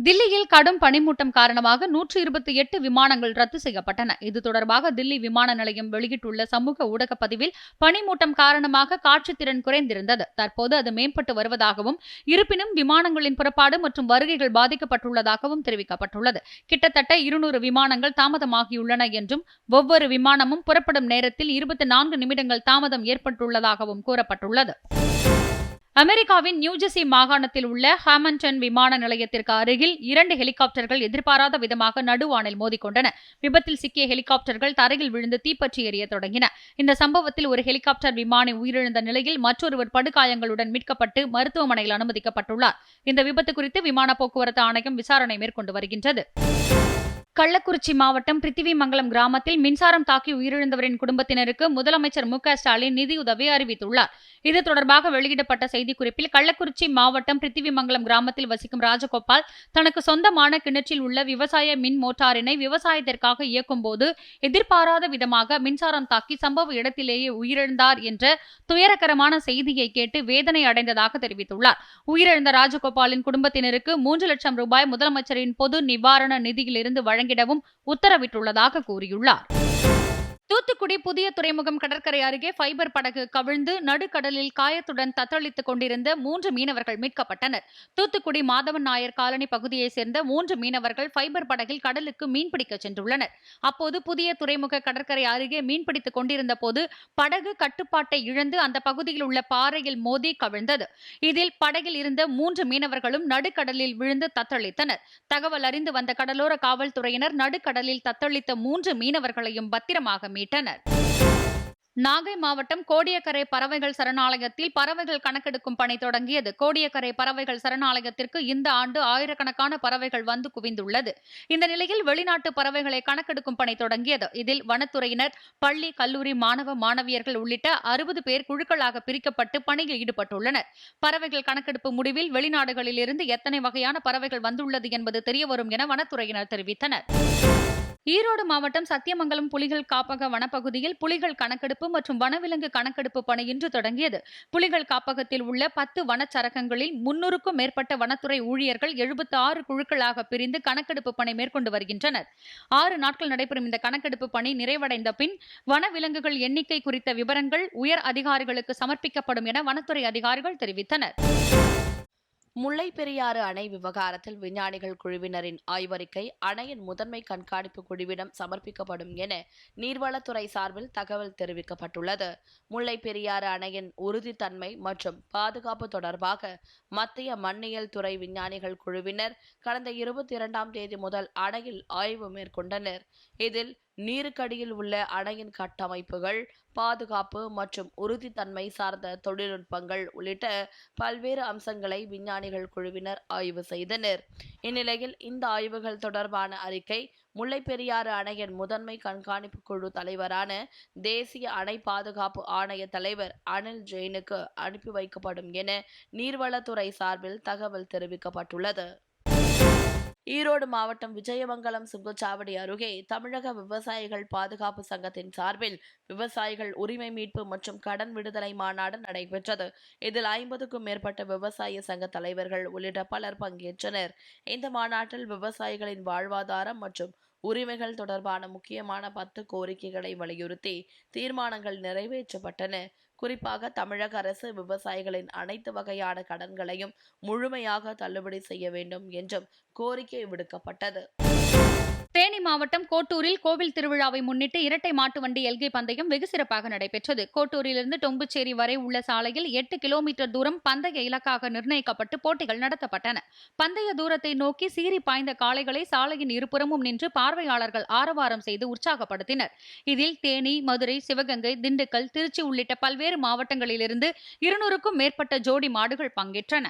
தில்லியில் கடும் பனிமூட்டம் காரணமாக 128 விமானங்கள் ரத்து செய்யப்பட்டன. இது தொடர்பாக தில்லி விமான நிலையம் வெளியிட்டுள்ள சமூக ஊடக பதிவில் பனிமூட்டம் காரணமாக காட்சித்திறன் குறைந்திருந்தது. தற்போது அது மேம்பட்டு வருவதாகவும், இருப்பினும் விமானங்களின் புறப்பாடு மற்றும் வருகைகள் பாதிக்கப்பட்டுள்ளதாகவும் தெரிவிக்கப்பட்டுள்ளது. கிட்டத்தட்ட 200 விமானங்கள் தாமதமாகியுள்ளன என்றும், ஒவ்வொரு விமானமும் புறப்படும் நேரத்தில் 24 நிமிடங்கள் தாமதம் ஏற்பட்டுள்ளதாகவும் கூறப்பட்டுள்ளது. அமெரிக்காவின் நியூஜெர்சி மாகாணத்தில் உள்ள ஹாமில்டன் விமான நிலையத்திற்கு அருகில் 2 ஹெலிகாப்டர்கள் எதிர்பாராத விதமாக நடுவானில் மோதிக்கொண்டன. விபத்தில் சிக்கிய ஹெலிகாப்டர்கள் தரையில் விழுந்து தீப்பற்றி எரிய தொடங்கின. இந்த சம்பவத்தில் ஒரு ஹெலிகாப்டர் விமானி உயிரிழந்த நிலையில் மற்றொருவர் படுகாயங்களுடன் மீட்கப்பட்டு மருத்துவமனையில் அனுமதிக்கப்பட்டுள்ளார். இந்த விபத்து குறித்து விமான போக்குவரத்து ஆணையம் விசாரணை மேற்கொண்டு வருகின்றது. கள்ளக்குறிச்சி மாவட்டம் பிரித்திவிமங்கலம் கிராமத்தில் மின்சாரம் தாக்கி உயிரிழந்தவரின் குடும்பத்தினருக்கு முதலமைச்சர் மு.க.ஸ்டாலின் நிதியுதவி அறிவித்துள்ளார். இது தொடர்பாக வெளியிடப்பட்ட செய்திக்குறிப்பில், கள்ளக்குறிச்சி மாவட்டம் பிரித்திவிமங்கலம் கிராமத்தில் வசிக்கும் ராஜகோபால் தனக்கு சொந்தமான கிணற்றில் உள்ள விவசாய மின் மோட்டாரினை விவசாயத்திற்காக இயக்கும்போது எதிர்பாராத விதமாக மின்சாரம் தாக்கி சம்பவ இடத்திலேயே உயிரிழந்தார் என்ற துயரகரமான செய்தியை கேட்டு வேதனை அடைந்ததாக தெரிவித்துள்ளார். உயிரிழந்த ராஜகோபாலின் குடும்பத்தினருக்கு 3 லட்சம் ரூபாய் முதலமைச்சரின் பொது நிவாரண நிதியிலிருந்து வழங்கிடவும் உத்தரவிட்டுள்ளதாக கூறியுள்ளார். தூத்துக்குடி புதிய துறைமுகம் கடற்கரை அருகே ஃபைபர் படகு கவிழ்ந்து நடுக்கடலில் காயத்துடன் தத்தளித்துக் கொண்டிருந்த 3 மீனவர்கள் மீட்கப்பட்டனர். தூத்துக்குடி மாதவன் நாயர் காலனி பகுதியைச் சேர்ந்த 3 மீனவர்கள் ஃபைபர் படகில் கடலுக்கு மீன்பிடிக்க சென்றுள்ளனர். அப்போது புதிய துறைமுக கடற்கரை அருகே மீன்பிடித்துக் கொண்டிருந்த போது படகு கட்டுப்பாட்டை இழந்து அந்த பகுதியில் உள்ள பாறையில் மோதி கவிழ்ந்தது. இதில் படகில் இருந்த 3 மீனவர்களும் நடுக்கடலில் விழுந்து தத்தளித்தனர். தகவல் அறிந்து வந்த கடலோர காவல்துறையினர் நடுக்கடலில் தத்தளித்த 3 மீனவர்களையும் பத்திரமாக மீட்டனர். நாகை மாவட்டம் கோடியக்கரை பறவைகள் சரணாலயத்தில் பறவைகள் கணக்கெடுக்கும் பணி தொடங்கியது. கோடியக்கரை பறவைகள் சரணாலயத்திற்கு இந்த ஆண்டு ஆயிரக்கணக்கான பறவைகள் வந்து குவிந்துள்ளது. இந்த நிலையில் வெளிநாட்டு பறவைகளை கணக்கெடுக்கும் பணி தொடங்கியது. இதில் வனத்துறையினர், பள்ளி, கல்லூரி மாணவ மாணவியர்கள் உள்ளிட்ட 60 பேர் குழுக்களாக பிரிக்கப்பட்டு பணியில் ஈடுபட்டுள்ளனர். பறவைகள் கணக்கெடுப்பு முடிவில் வெளிநாடுகளில் இருந்து எத்தனை வகையான பறவைகள் வந்துள்ளது என்பது தெரியவரும் என வனத்துறையினர் தெரிவித்தனர். ஈரோடு மாவட்டம் சத்தியமங்கலம் புலிகள் காப்பக வனப்பகுதியில் புலிகள் கணக்கெடுப்பு மற்றும் வனவிலங்கு கணக்கெடுப்பு பணி இன்று தொடங்கியது. புலிகள் காப்பகத்தில் உள்ள 10 வனச்சரகங்களில் 300க்கும் மேற்பட்ட வனத்துறை ஊழியர்கள் 76 குழுக்களாக பிரிந்து கணக்கெடுப்பு பணி மேற்கொண்டு வருகின்றனர். 6 நாட்கள் நடைபெறும் இந்த கணக்கெடுப்பு பணி நிறைவடைந்த பின் வனவிலங்குகள் எண்ணிக்கை குறித்த விவரங்கள் உயர் அதிகாரிகளுக்கு சமர்ப்பிக்கப்படும் என வனத்துறை அதிகாரிகள் தெரிவித்தனர். முல்லை பெரியாறு அணை விவகாரத்தில் விஞ்ஞானிகள் குழுவினரின் ஆய்வறிக்கை அணையின் முதன்மை கண்காணிப்பு குழுவிடம் சமர்ப்பிக்கப்படும் என நீர்வளத்துறை சார்பில் தகவல் தெரிவிக்கப்பட்டுள்ளது. முல்லை பெரியாறு அணையின் உறுதித்தன்மை மற்றும் பாதுகாப்பு தொடர்பாக மத்திய மண்ணியல் துறை விஞ்ஞானிகள் குழுவினர் கடந்த 22ஆம் தேதி முதல் அணையில் ஆய்வு மேற்கொண்டனர். இதில் நீருக்கடியில் உள்ள அணையின் கட்டமைப்புகள், பாதுகாப்பு மற்றும் உறுதித்தன்மை சார்ந்த தொழில்நுட்பங்கள் உள்ளிட்ட பல்வேறு அம்சங்களை விஞ்ஞானிகள் குழுவினர் ஆய்வு செய்தனர். இந்நிலையில் இந்த ஆய்வுகள் தொடர்பான அறிக்கை முல்லை பெரியாறு அணையின் முதன்மை கண்காணிப்பு குழு தலைவரான தேசிய அணை பாதுகாப்பு ஆணைய தலைவர் அனில் ஜெயினுக்கு அனுப்பி வைக்கப்படும் என நீர்வளத்துறை சார்பில் தகவல் தெரிவிக்கப்பட்டுள்ளது. ஈரோடு மாவட்டம் விஜயமங்கலம் சுங்கச்சாவடி அருகே தமிழக விவசாயிகள் பாதுகாப்பு சங்கத்தின் சார்பில் விவசாயிகள் உரிமை மீட்பு மற்றும் கடன் விடுதலை மாநாடு நடைபெற்றது. இதில் 50க்கும் மேற்பட்ட விவசாய சங்க தலைவர்கள் உள்ளிட்ட பலர் பங்கேற்றனர். இந்த மாநாட்டில் விவசாயிகளின் வாழ்வாதாரம் மற்றும் உரிமைகள் தொடர்பான முக்கியமான 10 கோரிக்கைகளை வலியுறுத்தி தீர்மானங்கள் நிறைவேற்றப்பட்டன. குறிப்பாக தமிழக அரசு விவசாயிகளின் அனைத்து வகையான கடன்களையும் முழுமையாக தள்ளுபடி செய்ய வேண்டும் என்றும் கோரிக்கை விடுக்கப்பட்டது. தேனி மாவட்டம் கோட்டூரில் கோவில் திருவிழாவை முன்னிட்டு இரட்டை மாட்டு வண்டி எல்கை பந்தயம் வெகு சிறப்பாக நடைபெற்றது. கோட்டூரிலிருந்து டொம்புச்சேரி வரை உள்ள சாலையில் 8 கிலோமீட்டர் தூரம் பந்தய இலக்காக நிர்ணயிக்கப்பட்டு போட்டிகள் நடத்தப்பட்டன. பந்தய தூரத்தை நோக்கி சீறி பாய்ந்த காளைகளை சாலையின் இருபுறமும் நின்று பார்வையாளர்கள் ஆரவாரம் செய்து உற்சாகப்படுத்தினர். இதில் தேனி, மதுரை, சிவகங்கை, திண்டுக்கல், திருச்சி உள்ளிட்ட பல்வேறு மாவட்டங்களிலிருந்து 200க்கும் மேற்பட்ட ஜோடி மாடுகள் பங்கேற்றன.